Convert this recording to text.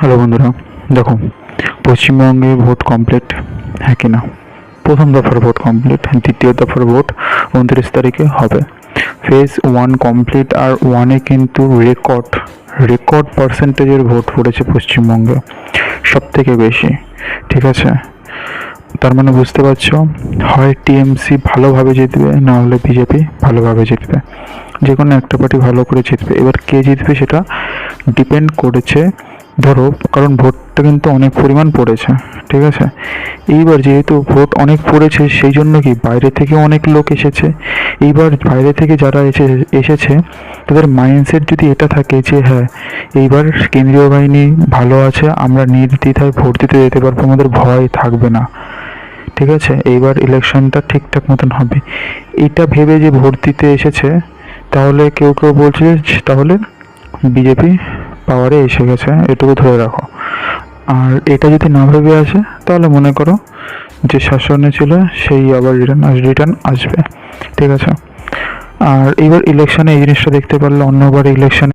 Hello বন্ধুরা, দেখো পশ্চিমবঙ্গে ভোট কমপ্লিট, হ্যাঁ কি না? প্রথম দফার ভোট কমপ্লিট, দ্বিতীয় দফার ভোট 29 তারিখে হবে। ফেজ 1 কমপ্লিট, আর 1-এ কিন্তু রেকর্ড পার্সেন্টেজের ভোট পড়েছে পশ্চিমবঙ্গে, সব থেকে বেশি। ঠিক আছে, তার মানে বুঝতে পারছো, হয় টিএমসি ভালোভাবে জিতবে, না হলে বিজেপি ভালোভাবে জিতবে। যে কোনো একটা পার্টি ভালো করে জিতবে। এবার কে জিতবে সেটা ডিপেন্ড করেছে, ধরো, কারণ ভোটটা কিন্তু অনেক পরিমাণ পড়েছে। ঠিক আছে, এইবার যেহেতু ভোট অনেক পড়েছে, সেই জন্য কি বাইরে থেকে অনেক লোক এসেছে। এইবার বাইরে থেকে যারা এসেছে তাদের মাইন্ডসেট যদি এটা থাকে যে হ্যাঁ, এইবার কেন্দ্রীয় বাহিনী ভালো আছে, আমরা নির্দ্বিধায় ভোট দিতে যেতে পারবো, আমাদের ভয় থাকবে না। ঠিক আছে, এইবার ইলেকশনটা ঠিকঠাক মতন হবে, এটা ভেবে যে ভোট দিতে এসেছে, তাহলে কেউ কেউ বলছে যে তাহলে বিজেপি পাওয়ারে এসে গেছে, এটুকু ধরে রাখো। আর এটা যদি না ভেবে আসে, তাহলে মনে করো যে শাসনে ছিল সেই আবার রিটার্ন আসবে। ঠিক আছে, আর এইবার ইলেকশনে এই জিনিসটা দেখতে পারলে, অন্যবার ইলেকশনে